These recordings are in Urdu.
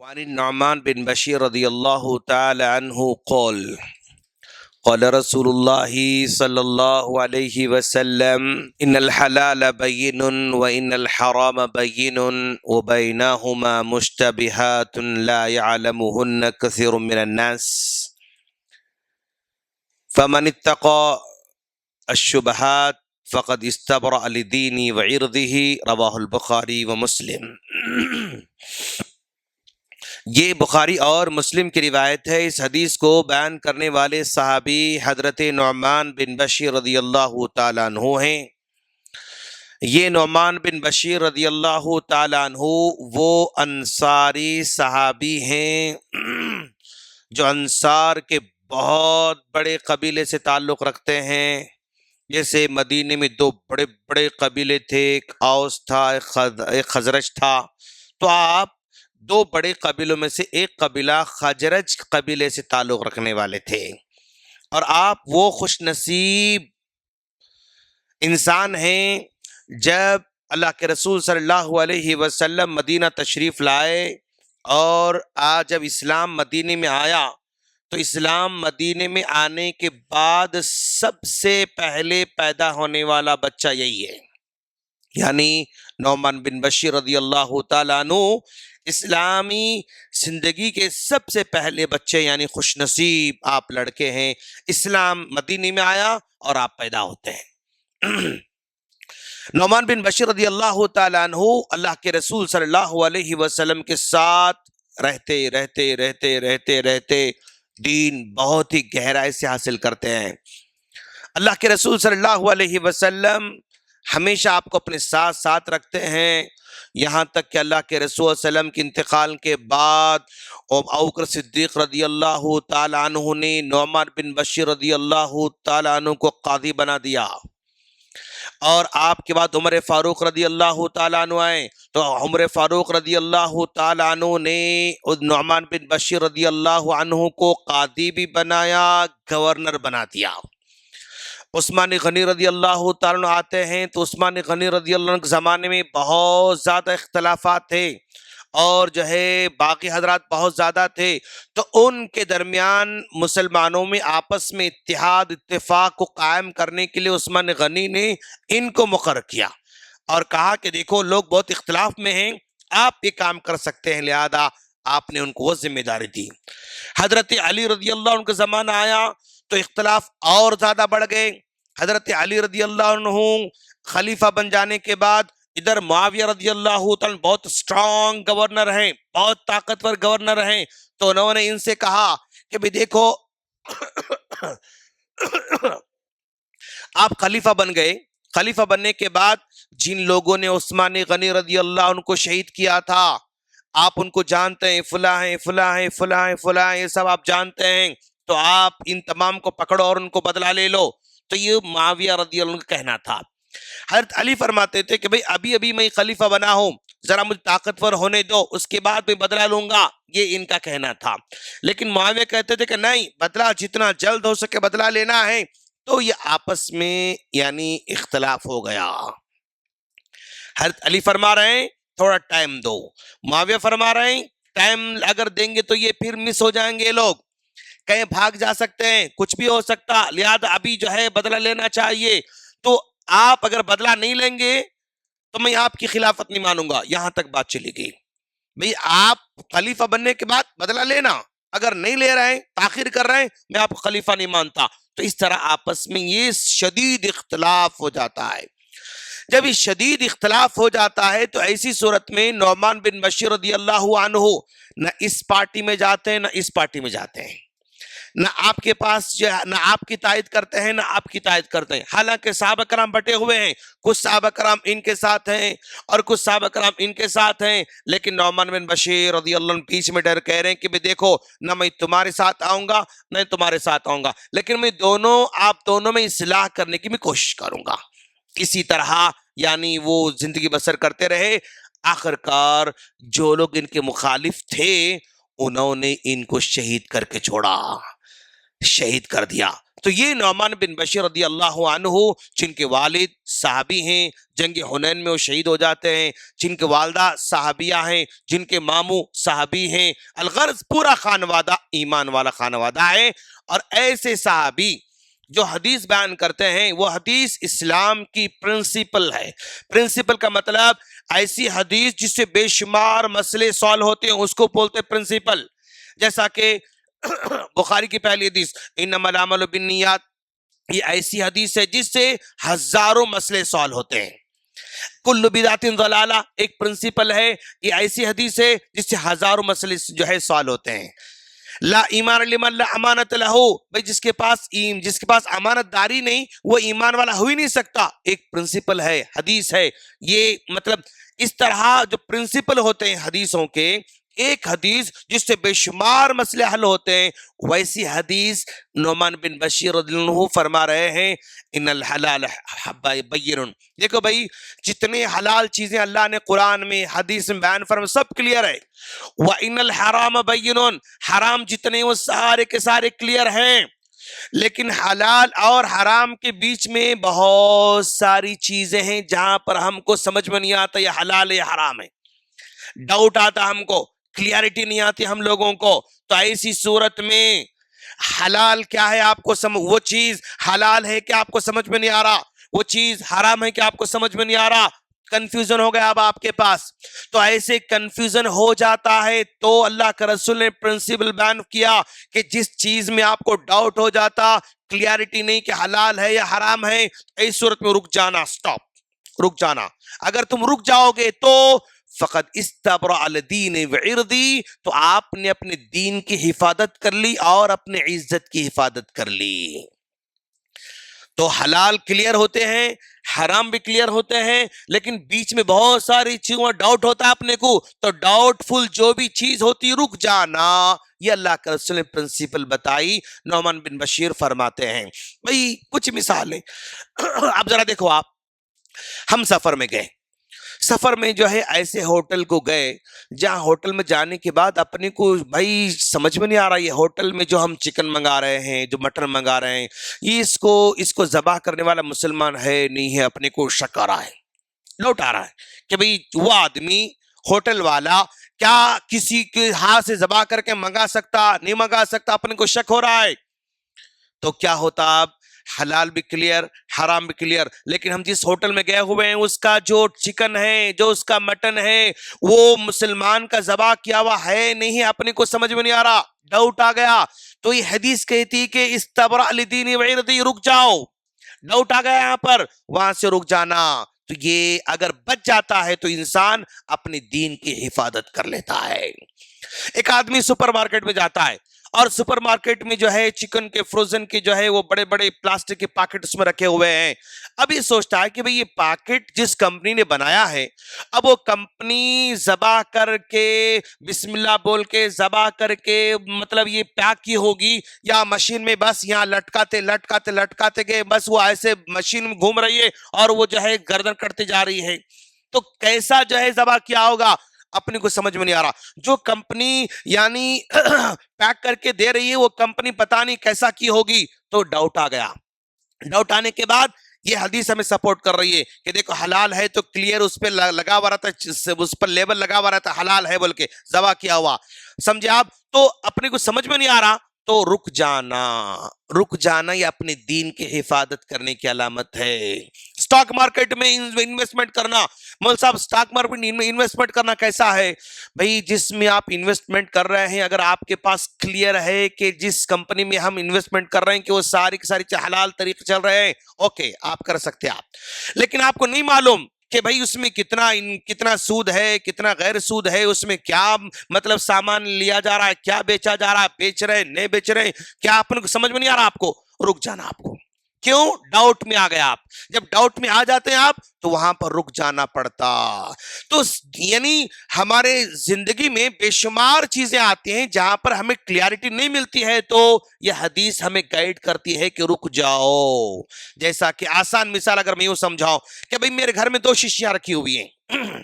وعن النعمان بن بشير رضي الله تعالى عنه قال قال رسول الله صلى الله عليه وسلم إن الحلال بين وإن الحرام بين وبينهما مشتبهات لا يعلمهن كثير من الناس فمن اتقى الشبهات فقد استبرأ لدينه وعرضه رواہ البخاری و مسلم۔ یہ بخاری اور مسلم کی روایت ہے۔ اس حدیث کو بیان کرنے والے صحابی حضرت نعمان بن بشیر رضی اللہ تعالیٰ عنہ ہیں۔ یہ نعمان بن بشیر رضی اللہ تعالیٰ عنہ وہ انصاری صحابی ہیں جو انصار کے بہت بڑے قبیلے سے تعلق رکھتے ہیں۔ جیسے مدینے میں دو بڑے بڑے قبیلے تھے، ایک اوس تھا ایک خزرج تھا، تو آپ دو بڑے قبیلوں میں سے ایک قبیلہ خزرج قبیلے سے تعلق رکھنے والے تھے، اور آپ وہ خوش نصیب انسان ہیں جب اللہ کے رسول صلی اللہ علیہ وسلم مدینہ تشریف لائے، اور آج جب اسلام مدینے میں آیا تو اسلام مدینے میں آنے کے بعد سب سے پہلے پیدا ہونے والا بچہ یہی ہے، یعنی نعمان بن بشیر رضی اللہ تعالیٰ عنہ اسلامی زندگی کے سب سے پہلے بچے، یعنی خوش نصیب آپ لڑکے ہیں۔ اسلام مدینے میں آیا اور آپ پیدا ہوتے ہیں۔ نعمان بن بشیر رضی اللہ تعالیٰ عنہ اللہ کے رسول صلی اللہ علیہ وسلم کے ساتھ رہتے رہتے رہتے رہتے رہتے دین بہت ہی گہرائی سے حاصل کرتے ہیں۔ اللہ کے رسول صلی اللہ علیہ وسلم ہمیشہ آپ کو اپنے ساتھ ساتھ رکھتے ہیں، یہاں تک کہ اللہ کے رسول صلی اللہ علیہ وسلم کے انتقال کے بعد ابوبکر صدیق رضی اللہ تعالیٰ عنہ نے نعمان بن بشیر رضی اللہ تعالیٰ عنہ کو قاضی بنا دیا، اور آپ کے بعد عمر فاروق رضی اللہ تعالیٰ عنہ آئے تو عمر فاروق رضی اللہ تعالیٰ عنہ نے نعمان بن بشیر رضی اللہ عنہ کو قاضی بھی بنایا، گورنر بنا دیا۔ عثمان غنی رضی اللہ تعالیٰ عنہ آتے ہیں تو عثمان غنی رضی اللہ عنہ کے زمانے میں بہت زیادہ اختلافات تھے، اور جو ہے باقی حضرات بہت زیادہ تھے، تو ان کے درمیان مسلمانوں میں آپس میں اتحاد اتفاق کو قائم کرنے کے لیے عثمان غنی نے ان کو مقرر کیا اور کہا کہ دیکھو لوگ بہت اختلاف میں ہیں، آپ یہ کام کر سکتے ہیں، لہذا آپ نے ان کو وہ ذمہ داری دی۔ حضرت علی رضی اللہ عنہ کا زمانہ آیا تو اختلاف اور زیادہ بڑھ گئے۔ حضرت علی رضی اللہ عنہ خلیفہ بن جانے کے بعد ادھر معاویہ رضی اللہ تعالیٰ بہت اسٹرانگ گورنر ہیں، بہت طاقتور گورنر ہیں، تو انہوں نے ان سے کہا کہ بھی دیکھو آپ خلیفہ بن گئے، خلیفہ بننے کے بعد جن لوگوں نے عثمان غنی رضی اللہ عنہ کو شہید کیا تھا آپ ان کو جانتے ہیں، فلاں ہیں فلاں ہیں فلاں ہیں فلاں ہیں، یہ سب آپ جانتے ہیں، تو آپ ان تمام کو پکڑو اور ان کو بدلہ لے لو۔ تو یہ معاویہ رضی اللہ عنہ کا کہنا تھا۔ حضرت علی فرماتے تھے کہ بھئی ابھی ابھی میں خلیفہ بنا ہوں، ذرا مجھے طاقتور ہونے دو، اس کے بعد میں بدلہ لوں گا، یہ ان کا کہنا تھا۔ لیکن معاویہ کہتے تھے کہ نہیں، بدلہ جتنا جلد ہو سکے بدلہ لینا ہے، تو یہ آپس میں یعنی اختلاف ہو گیا۔ حضرت علی فرما رہے ہیں تھوڑا ٹائم دو، معاویہ فرما رہے ہیں ٹائم اگر دیں گے تو یہ پھر مس ہو جائیں گے، لوگ کہیں بھاگ جا سکتے ہیں، کچھ بھی ہو سکتا، لہذا ابھی جو ہے بدلہ لینا چاہیے، تو آپ اگر بدلہ نہیں لیں گے تو میں آپ کی خلافت نہیں مانوں گا۔ یہاں تک بات چلی گئی، بھئی آپ خلیفہ بننے کے بعد بدلہ لینا، اگر نہیں لے رہے ہیں تاخیر کر رہے ہیں میں آپ کو خلیفہ نہیں مانتا۔ تو اس طرح آپس میں یہ شدید اختلاف ہو جاتا ہے۔ جب یہ شدید اختلاف ہو جاتا ہے تو ایسی صورت میں نعمان بن بشیر رضی اللہ عنہ نہ اس پارٹی میں جاتے ہیں نہ اس پارٹی میں جاتے ہیں، نہ آپ کے پاس نہ آپ کی تائید کرتے ہیں نہ آپ کی تائید کرتے ہیں، حالانکہ صحابہ کرام بٹے ہوئے ہیں، کچھ صحابہ کرام ان کے ساتھ ہیں اور کچھ صحابہ کرام ان کے ساتھ ہیں، لیکن نعمان بن بشیر رضی اللہ عنہ بیچ میں ڈر کہہ رہے ہیں کہ دیکھو نہ میں تمہارے ساتھ آؤں گا نہ تمہارے ساتھ آؤں گا، لیکن میں آپ دونوں میں اصلاح کرنے کی میں کوشش کروں گا۔ اسی طرح یعنی وہ زندگی بسر کرتے رہے، آخرکار جو لوگ ان کے مخالف تھے انہوں نے ان کو شہید کر کے چھوڑا، شہید کر دیا۔ تو یہ نعمان بن بشیر رضی اللہ عنہ جن کے والد صحابی ہیں، جنگ حنین میں وہ شہید ہو جاتے ہیں، جن کے والدہ صحابیہ ہیں، جن کے ماموں صحابی ہیں، الغرض پورا خانوادہ ایمان والا خانوادہ ہے. اور ایسے صحابی جو حدیث بیان کرتے ہیں وہ حدیث اسلام کی پرنسپل ہے. پرنسپل کا مطلب ایسی حدیث جس سے بے شمار مسئلے سالو ہوتے ہیں اس کو بولتے ہیں پرنسپل. جیسا کہ بخاری کی پہلی حدیث انما الاعمال بالنیات، یہ ایسی حدیث ہے جس سے ہزاروں مسئلے سالو ہوتے ہیں. کل بدعۃ ضلالہ ایک پرنسپل ہے، یہ ایسی حدیث ہے جس سے ہزاروں مسئلے جو ہے سالو ہوتے ہیں. لا ایمان لمن لا امانت لہو، بھئی جس کے پاس امانت داری نہیں وہ ایمان والا ہو ہی نہیں سکتا. ایک پرنسپل ہے، حدیث ہے. یہ مطلب اس طرح جو پرنسپل ہوتے ہیں حدیثوں کے، ایک حدیث جس سے بے شمار مسئلے حل ہوتے ہیں، ویسی حدیث نعمان بن بشیر رضی اللہ عنہ فرما رہے ہیں ان الحلال بین. دیکھو بھائی جتنے حلال چیزیں اللہ نے قرآن میں حدیث میں بیان فرمائے سب کلیئر ہے. وَإِنَّ الْحَرَامَ بَيِّنٌ، حرام جتنے وہ سارے کے سارے کلیئر ہیں. لیکن حلال اور حرام کے بیچ میں بہت ساری چیزیں ہیں جہاں پر ہم کو سمجھ میں نہیں آتا یہ حلال ہے یا حرام ہے. ڈاؤٹ آتا ہم کو، کلیئرٹی نہیں آتی ہم لوگوں کو. تو ایسی صورت میں حلال کیا ہے آپ کو وہ چیز حلال ہے کہ آپ کو سمجھ میں نہیں آ رہا، وہ چیز حرام ہے کہ آپ کو سمجھ میں نہیں آ رہا، کنفیوژن ہو گیا اب آپ کے پاس. تو ایسے کنفیوژن ہو جاتا ہے تو اللہ کے رسول نے پرنسپل بیان کیا کہ جس چیز میں آپ کو ڈاؤٹ ہو جاتا، کلیئرٹی نہیں کہ حلال ہے یا حرام ہے، اس صورت میں رک جانا، سٹاپ، رک جانا. اگر تم رک جاؤ گے تو فقط استبرأ الدین وعرضی، تو آپ نے اپنے دین کی حفاظت کر لی اور اپنے عزت کی حفاظت کر لی. تو حلال کلیئر ہوتے ہیں، حرام بھی کلیئر ہوتے ہیں، لیکن بیچ میں بہت ساری چیزوں میں ڈاؤٹ ہوتا ہے اپنے کو. تو ڈاؤٹ فل جو بھی چیز ہوتی رک جانا، یہ اللہ کے رسول نے پرنسپل بتائی. نعمان بن بشیر فرماتے ہیں. بھئی کچھ مثالیں اب ذرا دیکھو، آپ ہم سفر میں گئے، سفر میں جو ہے ایسے ہوٹل کو گئے جہاں ہوٹل میں جانے کے بعد اپنے کو بھائی سمجھ میں نہیں آ رہا یہ ہوٹل میں جو ہم چکن منگا رہے ہیں، جو مٹن منگا رہے ہیں، یہ اس کو ذبح کرنے والا مسلمان ہے نہیں ہے، اپنے کو شک آ رہا ہے، ڈاؤٹ آ رہا ہے کہ بھئی وہ آدمی ہوٹل والا کیا کسی کے ہاتھ سے ذبح کر کے منگا سکتا، نہیں منگا سکتا، اپنے کو شک ہو رہا ہے. تو کیا ہوتا اب حلال بھی کلیئر، حرام بھی کلیئر، لیکن ہم جس ہوٹل میں گئے ہوئے ہیں اس کا جو چکن ہے، جو اس کا مٹن ہے، وہ مسلمان کا ذبح کیا ہوا ہے نہیں، اپنے کو سمجھ میں نہیں آ رہا، ڈاؤٹ آ گیا. تو یہ حدیث کہتی کہ استبرأ لدین وعرضی، رک جاؤ. ڈاؤٹ آ گیا یہاں پر، وہاں سے رک جانا. تو یہ اگر بچ جاتا ہے تو انسان اپنے دین کی حفاظت کر لیتا ہے. ایک آدمی سپر مارکیٹ میں جاتا ہے اور سپر مارکیٹ میں جو ہے چکن کے فروزن کے جو ہے وہ بڑے بڑے پلاسٹک کے پیکٹ اس میں رکھے ہوئے ہیں. اب یہ سوچتا ہے کہ بھئی یہ پیکٹ جس کمپنی نے بنایا ہے، اب وہ کمپنی ذبح کر کے بسم اللہ بول کے ذبح کر کے مطلب یہ پیک کی ہوگی یا مشین میں بس یہاں لٹکاتے لٹکاتے لٹکاتے گئے، بس وہ ایسے مشین میں گھوم رہی ہے اور وہ جو ہے گردن کٹتے جا رہی ہے. تو کیسا جو ہے ذبح کیا ہوگا اپنے کو سمجھ میں نہیں آ رہا. جو کمپنی یعنی پیک کر کے دے رہی ہے وہ کمپنی پتہ نہیں کیسا کی ہوگی. تو ڈاؤٹ آ گیا. ڈاؤٹ آنے کے بعد یہ حدیث ہمیں سپورٹ کر رہی ہے کہ دیکھو حلال ہے تو کلیئر اس پہ لگا ہوا رہتا ہے، اس پر لیبل لگا ہوا رہتا ہے حلال ہے بول کے ذبح کیا ہوا، سمجھے آپ. تو اپنے کو سمجھ میں نہیں آ رہا تو رک جانا، رک جانا یہ اپنے دین کی حفاظت کرنے کی علامت ہے. سٹاک مارکیٹ میں انویسٹمنٹ کرنا، مول صاحب سٹاک مارکیٹ میں انویسٹمنٹ کرنا کیسا ہے؟ بھئی جس میں آپ انویسٹمنٹ کر رہے ہیں اگر آپ کے پاس کلیئر ہے کہ جس کمپنی میں ہم انویسٹمنٹ کر رہے ہیں کہ وہ ساری کی ساری حلال طریقے چل رہے ہیں، اوکے آپ کر سکتے ہیں آپ. لیکن آپ کو نہیں معلوم کہ بھئی اس میں کتنا سود ہے، کتنا غیر سود ہے، اس میں کیا مطلب سامان لیا جا رہا ہے، کیا بیچا جا رہا ہے، بیچ رہے نہیں بیچ رہے، کیا اپنے کو سمجھ میں نہیں آ رہا، آپ کو رک جانا. آپ کو کیوں ڈاؤٹ میں آ گیا آپ. جب ڈاؤٹ میں آ جاتے ہیں آپ تو وہاں پر رک جانا پڑتا. تو یعنی ہمارے زندگی میں بے شمار چیزیں آتی ہیں جہاں پر ہمیں کلیئرٹی نہیں ملتی ہے تو یہ حدیث ہمیں گائیڈ کرتی ہے کہ رک جاؤ. جیسا کہ آسان مثال اگر میں یوں سمجھاؤں کہ بھئی میرے گھر میں 2 شیشیاں رکھی ہوئی ہیں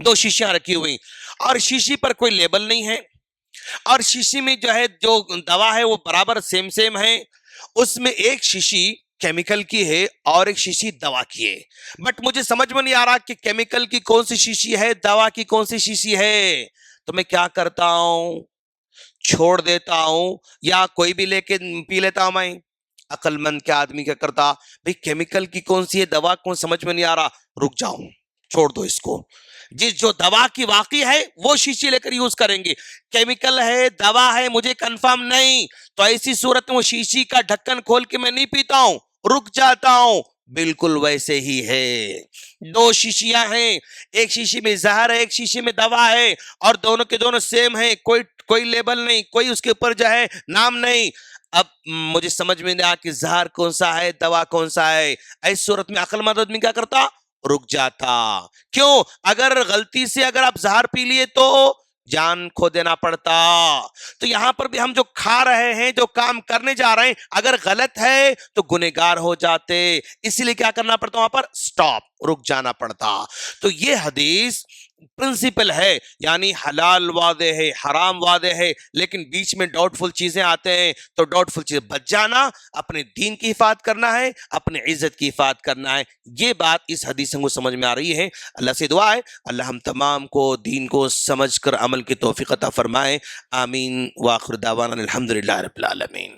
2 شیشیاں رکھی ہوئی اور شیشی پر کوئی لیبل نہیں ہے اور شیشی میں جو ہے جو دوا ہے وہ برابر سیم ہے اس میں ایک شیشی کیمیکل کی ہے اور ایک شیشی دوا کی ہے، بٹ مجھے سمجھ میں نہیں آ رہا کہ کیمیکل کی کون سی شیشی ہے، دوا کی کون سی شیشی ہے. تو میں کیا کرتا ہوں، چھوڑ دیتا ہوں یا کوئی بھی لے کے پی لیتا ہوں. میں عقل مند کے آدمی کیا کرتا، بھئی کیمیکل کی کون سی ہے، دوا کون، سمجھ میں نہیں آ رہا، رک جاؤ، چھوڑ دو اس کو. جس جو دوا کی واقعی ہے وہ شیشی لے کر یوز کریں گے، کیمیکل ہے، دوا ہے، مجھے کنفرم نہیں، تو ایسی صورت میں وہ شیشی کا ڈھکن کھول کے میں نہیں پیتا ہوں، رک جاتا ہوں. بالکل ویسے ہی ہے، دو شیشیاں ہیں، ایک شیشی میں زہر ہے، ایک شیشی میں دوا ہے، اور دونوں کے دونوں سیم ہیں، کوئی لیبل نہیں، کوئی اس کے اوپر جو ہے نام نہیں. اب مجھے سمجھ میں نہیں آیا کہ زہر کون سا ہے، دوا کون سا ہے. ایسی صورت میں عقل مند آدمی کیا کرتا، رک جاتا. کیوں؟ اگر غلطی سے اگر آپ زہر پی لیے تو جان کھو دینا پڑتا. تو یہاں پر بھی ہم جو کھا رہے ہیں، جو کام کرنے جا رہے ہیں، اگر غلط ہے تو گنہگار ہو جاتے، اسی لیے کیا کرنا پڑتا، وہاں پر سٹاپ، رک جانا پڑتا. تو یہ حدیث پرنسپل ہے، یعنی حلال واضح ہے، حرام واضح ہے، لیکن بیچ میں ڈاؤٹ فل چیزیں آتے ہیں، تو ڈاؤٹ فل چیزیں بچ جانا، اپنے دین کی حفاظت کرنا ہے، اپنے عزت کی حفاظت کرنا ہے. یہ بات اس حدیث کو سمجھ میں آ رہی ہے. اللہ سے دعا ہے اللہ ہم تمام کو دین کو سمجھ کر عمل کی توفیق عطا فرمائے. آمین. وآخر دعوانا الحمدللہ رب العالمین.